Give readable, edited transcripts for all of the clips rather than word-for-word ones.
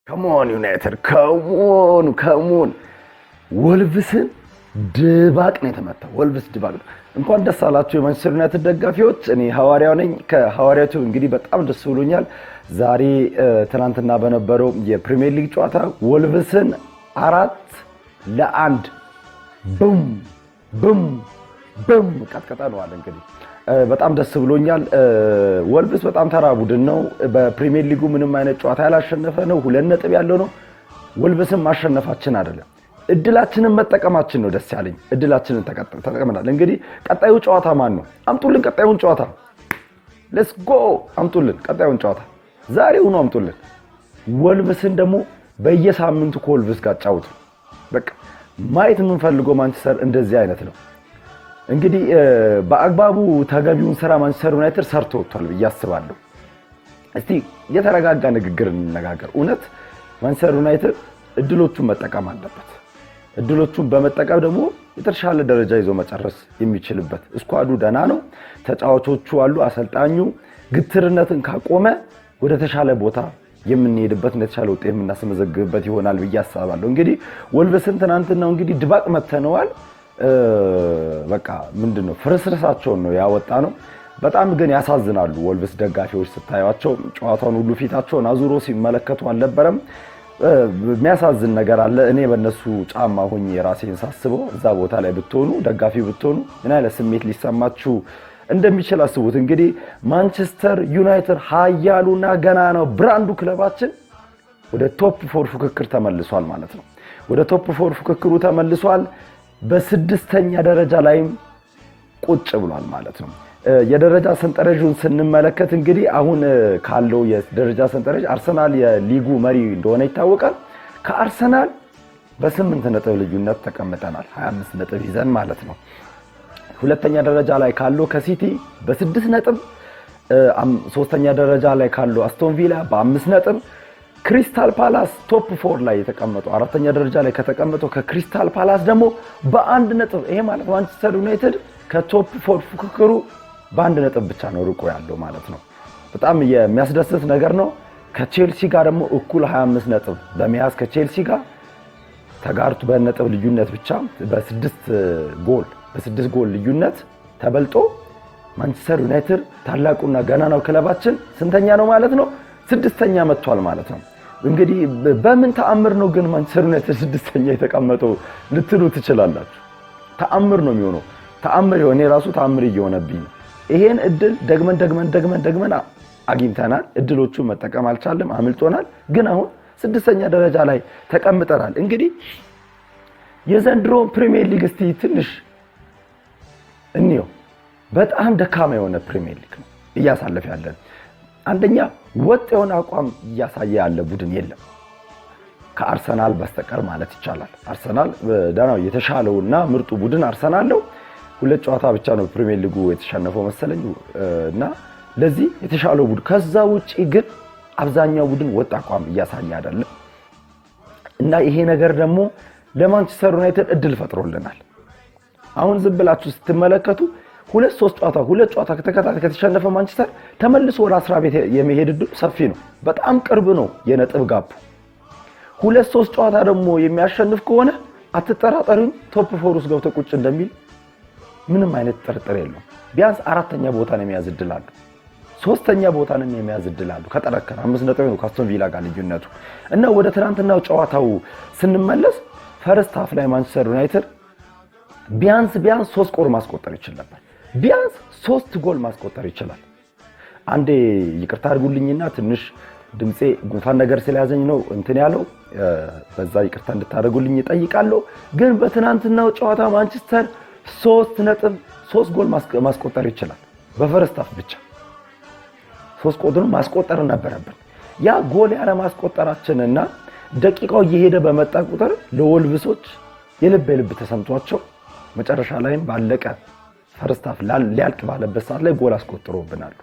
ከሞን ዩናይትድ ከሞን ወልቭስን ድባቅ ነው የተመታው። ወልቭስ ድባቅ ነው። እንኳን ደስ አላችሁ የማንቸስተር ዩናይትድ ደጋፊዎች። እኔ ሐዋርያው ነኝ ከሐዋርያቱ እንግዲህ በጣም ደስ ብሎኛል። ዛሬ ትናንትና በነበረው የፕሪሚየር ሊግ ጨዋታ ወልቭስን 4-1 ቡም ቀጥቀጣነዋል። እንግዲህ በጣም ደስ ብሎኛል። ወልቭስ በጣም ተራ ቡድን ነው። በፕሪሚየር ሊጉ ምንም አይነት ጨዋታ ያላሸነፈ ነው። 2 ነጥብ ያለው ነው። ወልቭስን ማሸነፋችን አይደለም እድላችንን መጠቀማችን ነው ደስ ያለኝ። እድላችንን ተጠቅመናል። እንግዲህ ቀጣዩ ጨዋታ ማን ነው? አምጡልን ቀጣዩን ጨዋታ። ሌትስ ጎ አምጡልን ቀጣዩን ጨዋታ ዛሬውኑ አምጡልን። ወልቭስን ደግሞ በየሳምንቱ ከወልቭስ ጋር ጫውቱ። በቃ ማየት የምንፈልገው ማንቸስተር እንደዚህ አይነት ነው። እንግዲህ በአግባቡ ተገቢውን ስራ ማንቸስተር ዩናይትድ ሰርቶ ወጥቷል ብዬ አስባለሁ። እስቲ የተረጋጋ ንግግር እንነጋገር። እውነት ማንቸስተር ዩናይትድ እድሎቹን መጠቀም አለበት። እድሎቹን በመጠቀም ደግሞ የተሻለ ደረጃ ይዞ መጨረስ የሚችልበት ስኳዱ ደህና ነው። ተጫዋቾቹ አሉ። አሰልጣኙ ግትርነትን ካቆመ ወደ ተሻለ ቦታ የምንሄድበት የተሻለ ውጤት የምናስመዘግብበት ይሆናል ብዬ አስባለሁ። እንግዲህ ወልቭስን ትናንትና እንግዲህ ድባቅ መተነዋል። በቃ ምንድነው ፍርስርሳቸውን ነው ያወጣ ነው። በጣም ግን ያሳዝናሉ። ወልቭስ ደጋፊዎች ስታዩቸው ጨዋታውን ሁሉ ፊታቸውን አዙሮ ሲመለከቱ አልነበረም። የሚያሳዝን ነገር አለ። እኔ በእነሱ ጫማ ሆኜ ራሴን ሳስበው እዛ ቦታ ላይ ብትሆኑ ደጋፊ ብትሆኑ ምን አይነት ስሜት ሊሰማችሁ እንደሚችል አስቡት። እንግዲህ ማንቸስተር ዩናይትድ ኃያሉና ገናናው ብራንዱ ክለባችን ወደ ቶፕ 4 ፉክክር ተመልሷል ማለት ነው። ወደ ቶፕ 4 ፉክክሩ ተመልሷል። በ6ኛ ደረጃ ላይም ቁጭ ብሏል ማለት ነው። የደረጃ ሰንጠረዡን ስንመለከት እንግዲህ አሁን ካለው የደረጃ ሰንጠረዥ አርሰናል የሊጉ መሪ እንደሆነ ይታወቃል። ከአርሰናል በ8 ነጥብ ልዩነት ተቀምጠናል፣ 25 ነጥብ ይዘን ማለት ነው። ሁለተኛ ደረጃ ላይ ካለው ከሲቲ በ6 ነጥብ፣ ሶስተኛ ደረጃ ላይ ካለው አስቶን ቪላ በ5 ነጥብ፣ ክሪስታል ፓላስ ቶፕ 4 ላይ የተቀመጠው አራተኛ ደረጃ ላይ ከተቀመጠው ከክሪስታል ፓላስ ደግሞ በ1 ነጥብ። ይሄ ማለት ማንቸስተር ዩናይትድ ከቶፕ 4 ፉክክሩ በ1 ነጥብ ብቻ ነው ርቆ ያለው ማለት ነው። በጣም የሚያስደስት ነገር ነው። ከቼልሲ ጋር ደግሞ እኩል 25 ነጥብ በመያዝ ከቼልሲ ጋር ተጋርቱ በነጥብ ልዩነት ብቻ በ6 ጎል ልዩነት ተበልጦ ማንቸስተር ዩናይትድ ታላቁና ገናናው ክለባችን ስንተኛ ነው ማለት ነው? 6ኛ መጥቷል ማለት ነው። እንግዲህ በምን ተአምር ነው ግን ማንቸስተር ዩናይትድ 6ኛ የተቀመጠው ልትሉ ትችላላችሁ። ተአምር ነው የሚሆነው። ተአምር የሆነ ራሱ ተአምር እየሆነብኝ ነው። ይሄን እድል ደግመን አግኝተናል። እድሎቹን መጠቀም አልቻለም፣ አምልጦናል። ግን አሁን 6ኛ ደረጃ ላይ ተቀምጠናል። እንግዲህ የዘንድሮ ፕሪሚየር ሊግ እስቲ ትንሽ እንየው። በጣም ደካማ የሆነ ፕሪሚየር ሊግ ነው እያሳለፈ ያለን። አንደኛ ወጥ የሆነ አቋም እያሳየ ያለ ቡድን የለም ከአርሰናል በስተቀር ማለት ይቻላል። አርሰናል ደህናው የተሻለውና ምርጡ ቡድን አርሰናል ነው። 2 ጨዋታ ብቻ ነው ፕሪሚየር ሊጉ የተሸነፈው መሰለኝ እና ለዚህ የተሻለው ቡድን። ከዛ ውጪ ግን አብዛኛው ቡድን ወጥ አቋም እያሳየ አይደለም እና ይሄ ነገር ደግሞ ለማንቸስተር ዩናይትድ እድል ፈጥሮልናል። አሁን ዝም ብላችሁ ስትመለከቱ 2 ጨዋታ ከተሸነፈ ማንቸስተር ተመልሶ ወደ 10 ቤት የመሄድ እድሉ ሰፊ ነው። በጣም ቅርብ ነው የነጥብ ጋፑ። 2-3 ጨዋታ ደግሞ የሚያሸንፍ ከሆነ አትጠራጠሩኝ ቶፕ 4 ውስጥ ገብቶ ቁጭ እንደሚል ምንም አይነት ጥርጥር የለውም። ቢያንስ 4ኛ ቦታን የሚያዝ እድል አለው። 3ኛ ቦታን የሚያዝ እድል አለው ከጠረከረ 5 ነጥብ ነው ከአስቶን ቪላ ጋር ልዩነቱ። እና ወደ ትናንትናው ጨዋታው ስንመለስ ፈርስት ሃፍ ላይ ማንቸስተር ዩናይትድ ቢያንስ 3 ጎል ማስቆጠር ይችላል ነበር። ቢያንስ 3 ጎል ማስቆጠር ይችላል። አንዴ ይቅርታ አድርጉልኝና ትንሽ ድምጼ ጉንፋን ነገር ስለያዘኝ ነው እንትን ያለው፣ በዛ ይቅርታ እንድታደርጉልኝ እጠይቃለሁ። ግን በትናንትናው ጨዋታ ማንቸስተር 3 ጎል ማስቆጠር ይችላል። በፈርስት ሃፍ ብቻ 3 ጎል ማስቆጠር ነበረብን። ያ ጎል ያለ ማስቆጠራችንና ደቂቃው እየሄደ በመጣ ቁጥር ለወልቭሶች የልብ ተሰምቷቸው መጨረሻ ላይም ባለቀ ፈርስት ሃፍ ሊያልቅ ባለበት ሰዓት ላይ ጎል አስቆጥሮብናል።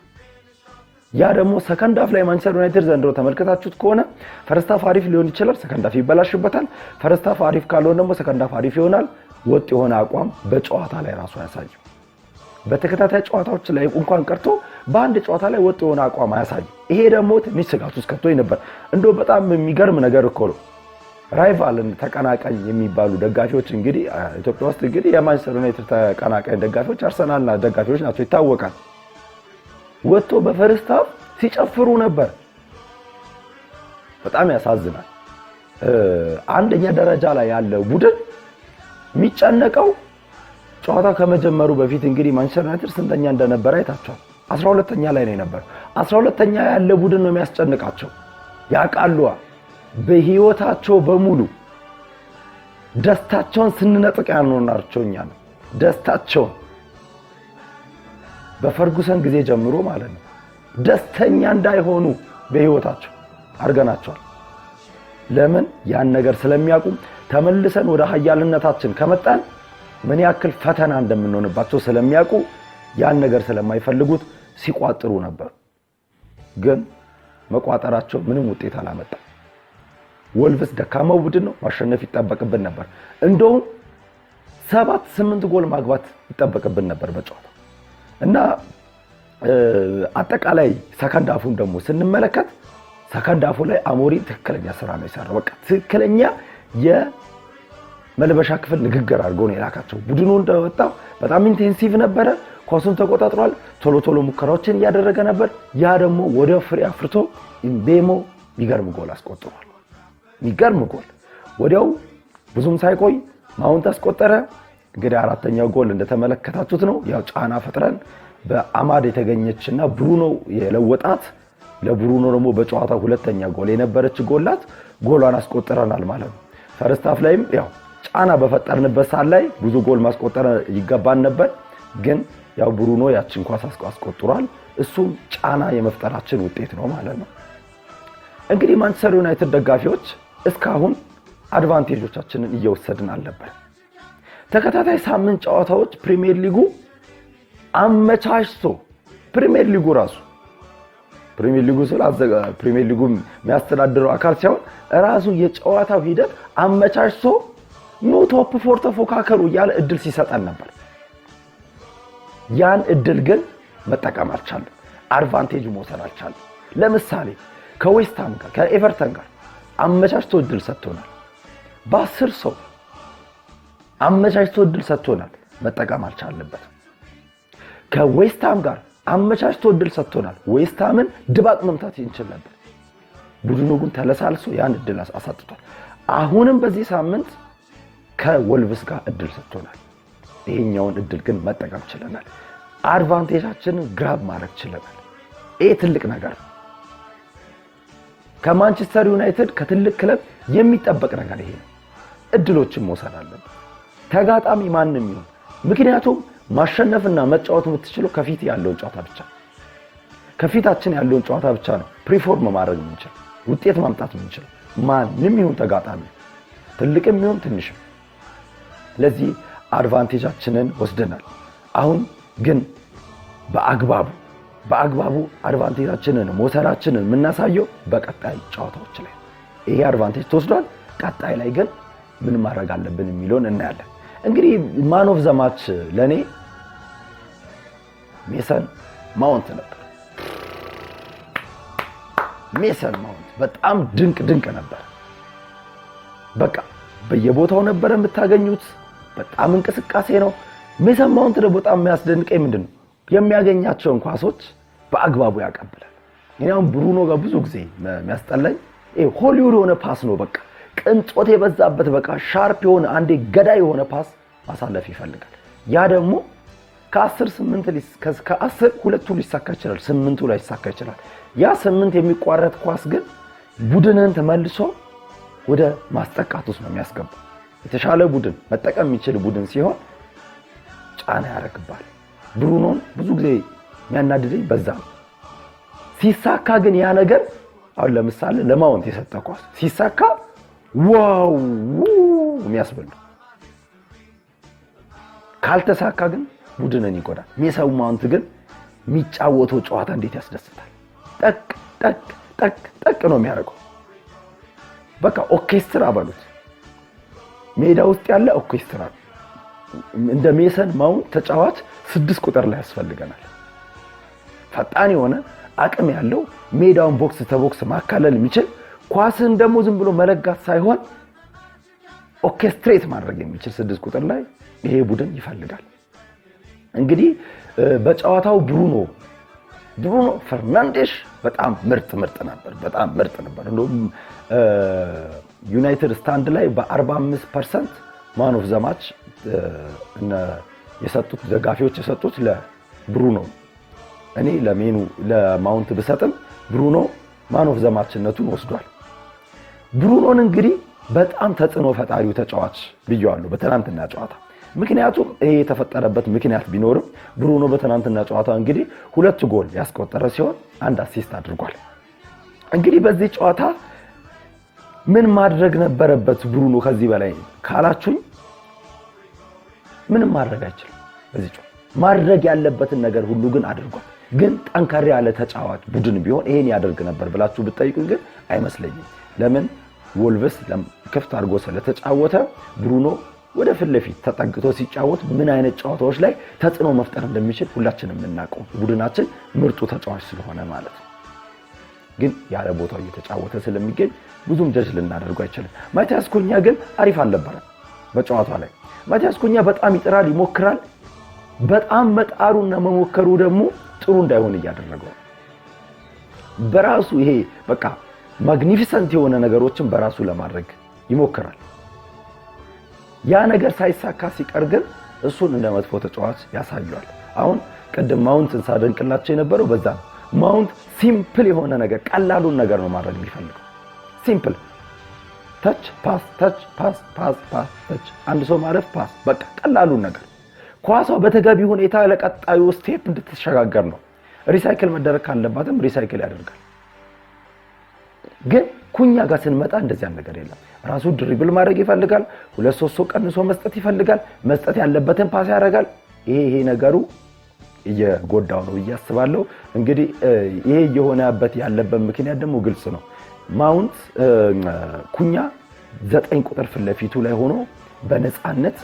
ያ ደግሞ ሰከንድ ሃፍ ላይ ማንቸስተር ዩናይትድ ዘንድሮ ተመልከታችሁት ከሆነ ፈርስት ሃፍ አሪፍ ሊሆን ይችላል፣ ሰከንድ ሃፍ ይበላሽበታል። ፈርስት ሃፍ አሪፍ ካልሆነ ደግሞ ሰከንድ ሃፍ አሪፍ ይሆናል። ወጥ የሆነ አቋም በጨዋታ ላይ ራሱ ያሳየው በተከታታይ ጨዋታዎች ላይ እንኳን ቀርቶ በአንድ ጨዋታ ላይ ወጥ የሆነ አቋም አያሳይ። ይሄ ደግሞ ትንሽ ስጋት ውስጥ ከቶኝ ነበር። እንደው በጣም የሚገርም ነገር እኮ ነው። ራይቫልን ተቀናቃኝ የሚባሉ ደጋፊዎች እንግዲህ ኢትዮጵያ ውስጥ እንግዲህ የማንቸስተር ዩናይትድ ተቀናቃኝ ደጋፊዎች አርሰናልና ደጋፊዎች ናቸው ይታወቃል። ወጥቶ በፈርስት ሃፍ ሲጨፍሩ ነበር። በጣም ያሳዝናል። አንደኛ ደረጃ ላይ ያለ ቡድን የሚጨነቀው ጨዋታ ከመጀመሩ በፊት እንግዲህ ማንቸስተር ዩናይትድ ስንተኛ እንደነበረ አይታችኋል። 12ኛ ላይ ነው የነበረው። 12ኛ ያለ ቡድን ነው የሚያስጨንቃቸው። ያቃሉ በህይወታቸው በሙሉ ደስታቸውን ስንነጥቅ ያልሆናቸው እኛ ነው። ደስታቸውን በፈርጉሰን ጊዜ ጀምሮ ማለት ነው ደስተኛ እንዳይሆኑ በህይወታቸው አርገናቸዋል። ለምን? ያን ነገር ስለሚያውቁ ተመልሰን ወደ ኃያልነታችን ከመጣን ምን ያክል ፈተና እንደምንሆንባቸው ስለሚያውቁ ያን ነገር ስለማይፈልጉት ሲቋጥሩ ነበር። ግን መቋጠራቸው ምንም ውጤት አላመጣም። ወልቭስ ደካማው ቡድን ነው፣ ማሸነፍ ይጠበቅብን ነበር። እንደውም 7-8 ጎል ማግባት ይጠበቅብን ነበር በጨዋታው እና አጠቃላይ ሰከንድ ሃፉን ደግሞ ስንመለከት ሰከንድ ሃፉ ላይ አሞሪም ትክክለኛ ስራ ነው የሰራው። በቃ ትክክለኛ የመልበሻ ክፍል ንግግር አድርጎ ነው የላካቸው። ቡድኑ እንደወጣ በጣም ኢንቴንሲቭ ነበረ። ኳሱን ተቆጣጥሯል። ቶሎ ቶሎ ሙከራዎችን እያደረገ ነበር። ያ ደግሞ ወደ ፍሬ አፍርቶ ኢምቤሞ የሚገርም ጎል አስቆጥሯል። የሚገርም ጎል ወዲያው ብዙም ሳይቆይ ማውንት አስቆጠረ። እንግዲህ አራተኛው ጎል እንደተመለከታችሁት ነው። ያው ጫና ፈጥረን በአማድ የተገኘችና ብሩኖ የለወጣት ለብሩኖ ደግሞ በጨዋታው ሁለተኛ ጎል የነበረች ጎላት ጎሏን አስቆጥረናል ማለት ነው። ፈርስት ሃፍ ላይም ያው ጫና በፈጠርንበት ሰዓት ላይ ብዙ ጎል ማስቆጠር ይገባን ነበር፣ ግን ያው ብሩኖ ያችን ኳስ አስቆጥሯል። እሱም ጫና የመፍጠራችን ውጤት ነው ማለት ነው። እንግዲህ ማንቸስተር ዩናይትድ ደጋፊዎች እስካሁን አድቫንቴጆቻችንን እየወሰድን አልነበር። ተከታታይ ሳምንት ጨዋታዎች ፕሪሚየር ሊጉ አመቻችቶ ፕሪሚየር ሊጉ ራሱ ፕሪሚየር ሊጉ ፕሪሚየር ሊጉ የሚያስተዳድረው አካል ሳይሆን ራሱ የጨዋታው ሂደት አመቻችቶ ኖ ቶፕ ፎር ተፎካከሩ ያለ እድል ሲሰጠን ነበር። ያን እድል ግን መጠቀም አልቻለም። አድቫንቴጅ መውሰድ አልቻለም። ለምሳሌ ከዌስትሃም ጋር ከኤቨርተን ጋር አመቻችቶ እድል ሰጥቶናል። በ10 ሰው አመቻችቶ እድል ሰጥቶናል። መጠቀም አልቻለበት። ከዌስትሃም ጋር አመቻችቶ እድል ሰጥቶናል። ዌስትሃምን ድባቅ መምታት ይችላል ነበር። ቡድኑ ግን ተለሳልሶ ያን እድል አሳጥቷል። አሁንም በዚህ ሳምንት ከወልቭስ ጋር እድል ሰጥቶናል። ይሄኛውን እድል ግን መጠቀም ችለናል። አድቫንቴጃችንን ግራብ ማድረግ ችለናል። ይሄ ትልቅ ነገር ነው። ከማንቸስተር ዩናይትድ ከትልቅ ክለብ የሚጠበቅ ነገር ይሄ ነው። እድሎችን መውሰድ አለበት ተጋጣሚ ማንንም ይሁን። ምክንያቱም ማሸነፍና መጫወት የምትችለው ከፊት ያለውን ጨዋታ ብቻ ከፊታችን ያለውን ጨዋታ ብቻ ነው ፕሪፎርም ማድረግ የምንችል ውጤት ማምጣት የምንችል ማንንም ይሁን ተጋጣሚ ትልቅም ይሁን ትንሽም። ለዚህ አድቫንቴጃችንን ወስደናል። አሁን ግን በአግባቡ አድቫንቴጃችንን መውሰዳችንን የምናሳየው በቀጣይ ጨዋታዎች ላይ ይሄ አድቫንቴጅ ተወስዷል። ቀጣይ ላይ ግን ምን ማድረግ አለብን የሚለውን እናያለን። እንግዲህ ማን ኦፍ ዘ ማች ለኔ ሜሰን ማውንት ነበር። ሜሰን ማውንት በጣም ድንቅ ነበር። በቃ በየቦታው ነበር የምታገኙት። በጣም እንቅስቃሴ ነው። ሜሰን ማውንት ደግሞ በጣም የሚያስደንቀኝ ምንድነው የሚያገኛቸውን ኳሶች በአግባቡ ያቀብላል። እኛም ብሩኖ ጋር ብዙ ጊዜ የሚያስጠላኝ ሆሊውድ የሆነ ፓስ ነው። በቃ ቅንጦት የበዛበት በቃ ሻርፕ የሆነ አንዴ ገዳይ የሆነ ፓስ ማሳለፍ ይፈልጋል። ያ ደግሞ ከ10 ሁለቱ ሊሳካ ይችላል፣ 8ቱ ላይ ሊሳካ ይችላል። ያ 8 የሚቋረጥ ኳስ ግን ቡድንን ተመልሶ ወደ ማስጠቃት ውስጥ ነው የሚያስገባው። የተሻለ ቡድን መጠቀም የሚችል ቡድን ሲሆን ጫና ያረክባል። ብሩኖን ብዙ ጊዜ የሚያናድደኝ በዛ ነው። ሲሳካ ግን ያ ነገር አሁን ለምሳሌ ለማውንት የሰጠ ኳስ ሲሳካ ዋው የሚያስብል ካልተሳካ ግን ቡድንን ይጎዳል። ሜሰን ማውንት ግን የሚጫወተው ጨዋታ እንዴት ያስደስታል! ጠቅ ነው የሚያደርገው። በቃ ኦርኬስትራ በሉት ሜዳ ውስጥ ያለ ኦርኬስትራ እንደ ሜሰን ማውንት ተጫዋች 6 ቁጥር ላይ ያስፈልገናል። ፈጣን የሆነ አቅም ያለው ሜዳውን ቦክስ ተቦክስ ማካለል የሚችል ኳስን ደግሞ ዝም ብሎ መለጋት ሳይሆን ኦርኬስትሬት ማድረግ የሚችል 6 ቁጥር ላይ ይሄ ቡድን ይፈልጋል። እንግዲህ በጨዋታው ብሩኖ ፈርናንዴሽ በጣም ምርጥ ነበር። እንደውም ዩናይትድ ስታንድ ላይ በ45% ማን ኦፍ ዘ ማች የሰጡት ደጋፊዎች የሰጡት ለብሩኖ። እኔ ለማውንት ብሰጥም ብሩኖ ማን ኦፍ ዘ ማችነቱን ወስዷል። ብሩኖን እንግዲህ በጣም ተጽዕኖ ፈጣሪው ተጫዋች ብየዋለሁ በትናንትና ጨዋታ። ምክንያቱም ይሄ የተፈጠረበት ምክንያት ቢኖርም ብሩኖ በትናንትና ጨዋታ እንግዲህ 2 ጎል ያስቆጠረ ሲሆን 1 አሲስት አድርጓል። እንግዲህ በዚህ ጨዋታ ምን ማድረግ ነበረበት ብሩኖ ከዚህ በላይ ካላችሁኝ ምንም ማድረግ አይችልም። በዚህ ጨዋታ ማድረግ ያለበትን ነገር ሁሉ ግን አድርጓል። ግን ጠንካራ ያለ ተጫዋች ቡድን ቢሆን ይሄን ያደርግ ነበር ብላችሁ ብትጠይቁኝ ግን አይመስለኝም። ለምን ወልቭስ ክፍት አድርጎ ስለተጫወተ ብሩኖ ወደ ፊት ለፊት ተጠግቶ ሲጫወት ምን አይነት ጨዋታዎች ላይ ተጽዕኖ መፍጠር እንደሚችል ሁላችንም እናውቀው ቡድናችን ምርጡ ተጫዋች ስለሆነ ማለት ነው። ግን ያለ ቦታው እየተጫወተ ስለሚገኝ ብዙም ጀጅ ልናደርገው አይችልም። ማቲያስ ኩኛ ግን አሪፍ አልነበረም በጨዋታው ላይ። ማቲያስ ኩኛ በጣም ይጥራል፣ ይሞክራል። በጣም መጣሩና መሞከሩ ደግሞ ጥሩ እንዳይሆን እያደረገው በራሱ ይሄ በቃ ማግኒፊሰንት የሆነ ነገሮችን በራሱ ለማድረግ ይሞክራል። ያ ነገር ሳይሳካ ሲቀር ግን እሱን እንደ መጥፎ ተጫዋች ያሳያል። አሁን ቅድም ማውንትን ሳደንቅላቸው የነበረው በዛ ነው። ማውንት ሲምፕል የሆነ ነገር ቀላሉን ነገር ነው ማድረግ የሚፈልገው። ሲምፕል ታች ፓስ ታች ፓስ ፓስ ፓስ ታች አንድ ሰው ማለፍ ፓስ በቃ ቀላሉን ነገር ኳሷ በተገቢ ሁኔታ ለቀጣዩ ስቴፕ እንድትሸጋገር ነው። ሪሳይክል መደረግ ካለባትም ሪሳይክል ያደርጋል። ግን ኩኛ ጋር ስንመጣ እንደዚህ ነገር የለም። ራሱ ድሪብል ማድረግ ይፈልጋል። 2-3 ሰው ቀንሶ መስጠት ይፈልጋል። መስጠት ያለበትን ፓስ ያደርጋል። ይሄ ነገሩ እየጎዳው ነው እያስባለሁ። እንግዲህ ይሄ እየሆነበት ያለበት ምክንያት ደግሞ ግልጽ ነው። ማውንት ኩኛ 9 ቁጥር ፊት ለፊቱ ላይ ሆኖ በነፃነት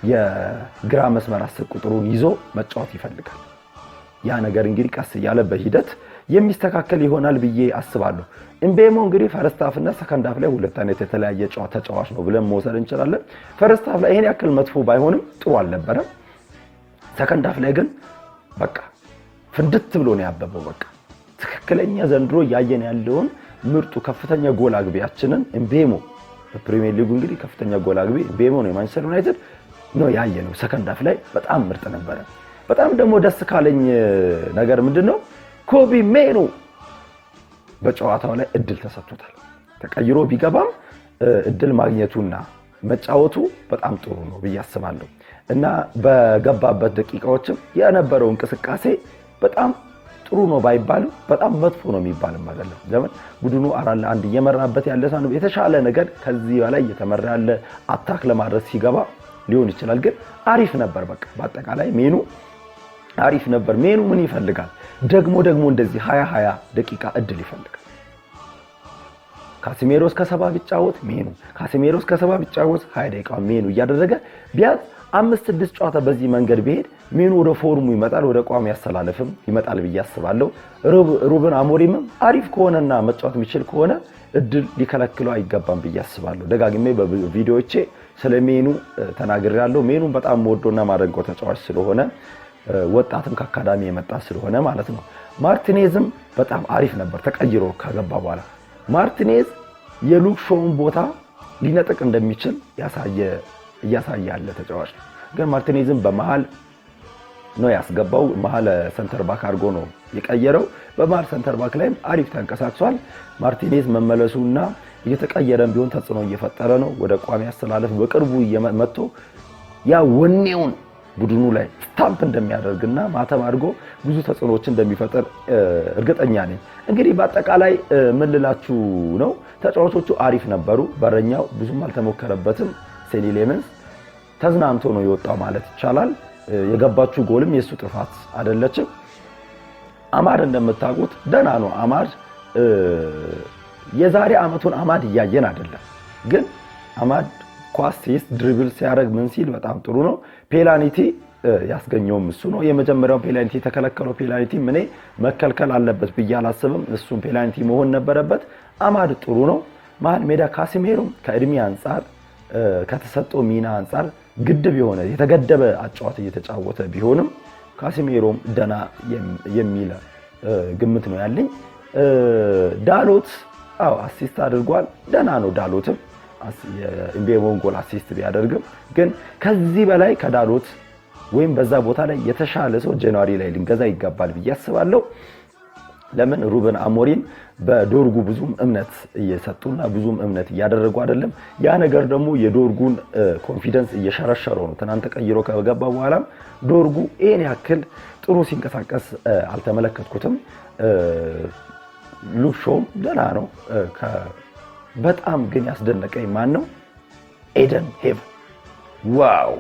የግራ መስመር 10 ቁጥሩን ይዞ መጫወት ይፈልጋል። ያ ነገር እንግዲህ ቀስ ያለ በሂደት የሚስተካከል ይሆናል ብዬ አስባለሁ። እምቤሞ እንግዲህ ፈርስት ሃፍ እና ሰከንድ ሃፍ ላይ ሁለት አይነት የተለያየ ተጫዋች ነው ብለን መውሰድ እንችላለን። ፈርስት ሃፍ ላይ ይሄን ያክል መጥፎ ባይሆንም ጥሩ አልነበረም። ሰከንድ ሃፍ ላይ ግን በቃ ፍንድት ብሎ ነው ያበበው። በቃ ትክክለኛ ዘንድሮ ያየን ያለውን ምርጡ ከፍተኛ ጎል አግቢያችንን እምቤሞ በፕሪሚየር ሊጉ እንግዲህ ከፍተኛ ጎል አግቢ እምቤሞ ነው የማንቸስተር ዩናይትድ ነው ያየነው። ሰከንድ ሃፍ ላይ በጣም ምርጥ ነበረ። በጣም ደግሞ ደስ ካለኝ ነገር ምንድነው ኮቢ ሜኑ በጨዋታው ላይ እድል ተሰጥቶታል። ተቀይሮ ቢገባም እድል ማግኘቱና መጫወቱ በጣም ጥሩ ነው ብዬ አስባለሁ። እና በገባበት ደቂቃዎችም የነበረው እንቅስቃሴ በጣም ጥሩ ነው ባይባልም በጣም መጥፎ ነው የሚባልም አይደለም። ለምን ቡድኑ 4-1 እየመራበት ያለ ሳይሆን የተሻለ ነገር ከዚህ በላይ እየተመራ ያለ አታክ ለማድረስ ሲገባ ሊሆን ይችላል። ግን አሪፍ ነበር። በቃ በአጠቃላይ ሜኑ አሪፍ ነበር። ሜኑ ምን ይፈልጋል? ደግሞ እንደዚህ 20 ደቂቃ እድል ይፈልጋል። ካሲሜሮ እስከ 70 ቢጫወት ሜኑ፣ ካሲሜሮ እስከ 70 ቢጫወት 20 ደቂቃ ሜኑ እያደረገ ቢያንስ 5-6 ጨዋታ በዚህ መንገድ ቢሄድ ሜኑ ወደ ፎርሙ ይመጣል፣ ወደ ቋሚ ያስተላልፍም ይመጣል ብዬ አስባለሁ። ሩበን አሞሪምም አሪፍ ከሆነና መጫወት የሚችል ከሆነ እድል ሊከለክለው አይገባም ብዬ አስባለሁ። ደጋግሜ በቪዲዮዎቼ ስለ ሜኑ ተናግሬያለሁ። ሜኑን በጣም ወዶና ማደንቆ ተጫዋች ስለሆነ ወጣትም ከአካዳሚ የመጣ ስለሆነ ማለት ነው። ማርቲኔዝም በጣም አሪፍ ነበር ተቀይሮ ከገባ በኋላ። ማርቲኔዝ የሉክ ሾውን ቦታ ሊነጥቅ እንደሚችል እያሳየ ያለ ተጫዋች ነው። ግን ማርቲኔዝም በመሃል ነው ያስገባው። መሃል ሰንተር ባክ አድርጎ ነው የቀየረው። በመሃል ሰንተር ባክ ላይም አሪፍ ተንቀሳቅሷል። ማርቲኔዝ መመለሱና እየተቀየረም ቢሆን ተጽዕኖ እየፈጠረ ነው። ወደ ቋሚ አስተላለፍ በቅርቡ እየመጥቶ ያ ወኔውን ቡድኑ ላይ ስታምፕ እንደሚያደርግና ማተም አድርጎ ብዙ ተጽዕኖዎች እንደሚፈጠር እርግጠኛ ነኝ። እንግዲህ በአጠቃላይ ምን ልላችሁ ነው፣ ተጫዋቾቹ አሪፍ ነበሩ። በረኛው ብዙም አልተሞከረበትም። ሴኒ ሌመንስ ተዝናንቶ ነው የወጣው ማለት ይቻላል። የገባችው ጎልም የሱ ጥፋት አይደለችም። አማድ እንደምታውቁት ደህና ነው። አማድ የዛሬ አመቱን አማድ እያየን አይደለም። ግን አማድ ኳስ ሲይዝ ድሪብል ሲያደርግ ምን ሲል በጣም ጥሩ ነው። ፔናልቲ ያስገኘውም እሱ ነው። የመጀመሪያው ፔናልቲ የተከለከለው ፔናልቲ እኔ መከልከል አለበት ብዬ አላስብም። እሱም ፔናልቲ መሆን ነበረበት። አማድ ጥሩ ነው። መሀል ሜዳ ካሲሜሮ ከእድሜ አንፃር ከተሰጠው ሚና አንፃር ግድብ የሆነ የተገደበ አጫዋት እየተጫወተ ቢሆንም ካሲሜሮም ደና የሚል ግምት ነው ያለኝ። ዳሎት አሲስት አድርጓል። ደና ነው ዳሎትም የኤምቤሞን ጎል አሲስት ቢያደርግም ግን ከዚህ በላይ ከዳሎት ወይም በዛ ቦታ ላይ የተሻለ ሰው ጃንዋሪ ላይ ልንገዛ ይገባል ብዬ አስባለሁ። ለምን ሩበን አሞሪም በዶርጉ ብዙም እምነት እየሰጡና ብዙም እምነት እያደረጉ አይደለም። ያ ነገር ደግሞ የዶርጉን ኮንፊደንስ እየሸረሸረው ነው። ትናንት ቀይሮ ከገባ በኋላ ዶርጉ ይሄን ያክል ጥሩ ሲንቀሳቀስ አልተመለከትኩትም። ሉክሾም ደና ነው። በጣም ግን ያስደነቀኝ ማን ነው? ኤደን ሄቨን ዋው!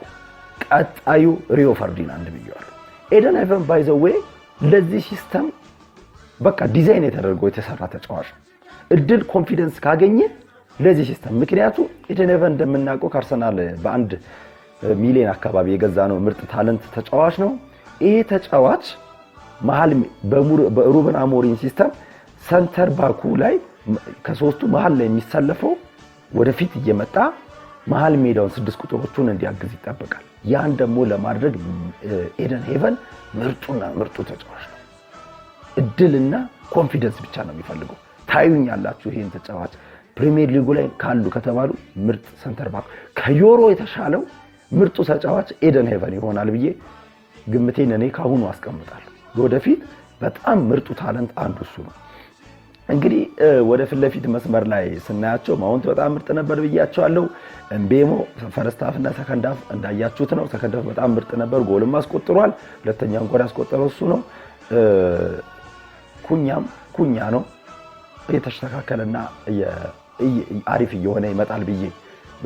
ቀጣዩ ሪዮ ፈርዲናንድ ብየዋለሁ። ኤደን ሄቨን ባይ ዘ ዌይ ለዚህ ሲስተም በቃ ዲዛይን የተደረገው የተሰራ ተጫዋች ነው። እድል ኮንፊደንስ ካገኘ ለዚህ ሲስተም ምክንያቱም ኤደን ሄቨን እንደምናውቀው ከአርሰናል በ1 ሚሊዮን አካባቢ የገዛ ነው ምርጥ ታለንት ተጫዋች ነው። ይሄ ተጫዋች መሃል በሩበን አሞሪም ሲስተም ሰንተር ባኩ ላይ ከሶስቱ መሃል ላይ የሚሰለፈው ወደፊት እየመጣ መሃል ሜዳውን 6 ቁጥሮቹን እንዲያግዝ ይጠበቃል። ያን ደግሞ ለማድረግ ኤደን ሄቨን ምርጡ ተጫዋች ነው። እድልና ኮንፊደንስ ብቻ ነው የሚፈልገው። ታዩኛላችሁ ይሄን ተጫዋች ፕሪሚየር ሊጉ ላይ ካሉ ከተባሉ ምርጥ ሰንተር ባክ ከዮሮ የተሻለው ምርጡ ተጫዋች ኤደን ሄቨን ይሆናል ብዬ ግምቴን እኔ ካሁኑ አስቀምጣለሁ። ወደፊት በጣም ምርጡ ታለንት አንዱ እሱ ነው። እንግዲህ ወደ ፊት ለፊት መስመር ላይ ስናያቸው ማውንት በጣም ምርጥ ነበር ብያቸዋለሁ። ኤምቤሞ ፈርስት ሃፍ እና ሰከንድ ሃፍ እንዳያችሁት ነው። ሰከንድ ሃፍ በጣም ምርጥ ነበር፣ ጎልም አስቆጥሯል። ሁለተኛውን ጎል ያስቆጠረው እሱ ነው። ኩኛ ነው የተስተካከለና አሪፍ እየሆነ ይመጣል ብዬ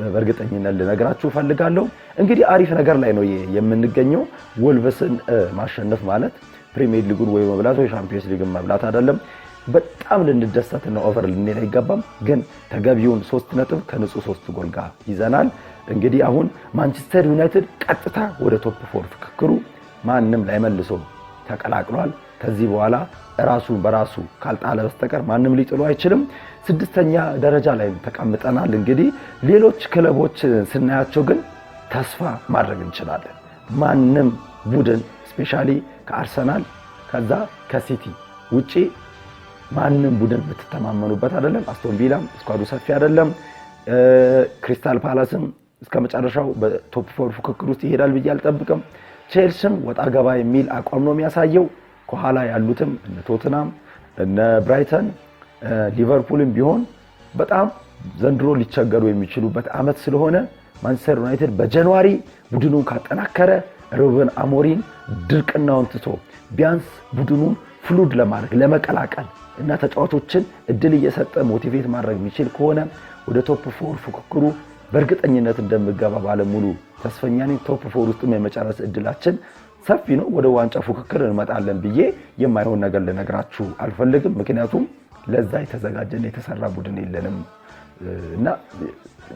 በእርግጠኝነት ልነግራችሁ ፈልጋለሁ። እንግዲህ አሪፍ ነገር ላይ ነው የምንገኘው። ወልቭስን ማሸነፍ ማለት ፕሪሚየር ሊጉን ወይ መብላት ወይ ሻምፒዮንስ ሊግን መብላት አይደለም። በጣም ልንደሰትና ኦቨር ልንሄድ አይገባም። ግን ተገቢውን 3 ነጥብ ከንጹህ 3 ጎል ጋር ይዘናል። እንግዲህ አሁን ማንቸስተር ዩናይትድ ቀጥታ ወደ ቶፕ 4 ፍክክሩ ማንም ላይ መልሶ ተቀላቅሏል። ከዚህ በኋላ በራሱ ካልጣለ በስተቀር ማንም ሊጥሉ አይችልም። 6ኛ ደረጃ ላይ ተቀምጠናል። እንግዲህ ሌሎች ክለቦች ስናያቸው ግን ተስፋ ማድረግ እንችላለን። ማንም ቡድን ስፔሻሊ ከአርሰናል ከዛ ከሲቲ ውጪ ማንም ቡድን ብትተማመኑበት አይደለም። አስቶን ቪላም ስኳዱ ሰፊ አይደለም። ክሪስታል ፓላስም እስከመጨረሻው በቶፕ 4 ፍክክር ውስጥ ይሄዳል ብዬ አልጠብቅም። ቼልሲም ወጣ ገባ የሚል አቋም ነው የሚያሳየው። ከኋላ ያሉትም እነ ቶትናም እነ ብራይተን ሊቨርፑልም ቢሆን በጣም ዘንድሮ ሊቸገሩ የሚችሉበት አመት ስለሆነ ማንቸስተር ዩናይትድ በጃንዋሪ ቡድኑን ካጠናከረ ሩበን አሞሪም ድርቅናውን ትቶ ቢያንስ ቡድኑን ፍሉድ ለማድረግ ለመቀላቀል እና ተጫዋቾችን እድል እየሰጠ ሞቲቬት ማድረግ የሚችል ከሆነ ወደ ቶፕ 4 ፍክክሩ በእርግጠኝነት እንደምገባ ባለሙሉ ተስፈኛ ነኝ። ቶፕ 4 ውስጥም የመጨረስ እድላችን ሰፊ ነው። ወደ ዋንጫ ፍክክር እንመጣለን ብዬ የማይሆን ነገር ልነግራችሁ አልፈልግም። ምክንያቱም ለዛ የተዘጋጀና የተሰራ ቡድን የለንም እና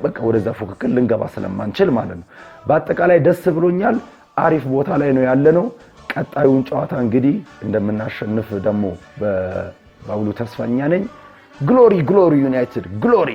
በቃ ወደዛ ፍክክር ልንገባ ስለማንችል ማለት ነው። በአጠቃላይ ደስ ብሎኛል። አሪፍ ቦታ ላይ ነው ያለነው። ቀጣዩን ጨዋታ እንግዲህ እንደምናሸንፍ ደግሞ በሙሉ ተስፈኛ ነኝ። ግሎሪ ዩናይትድ ግሎሪ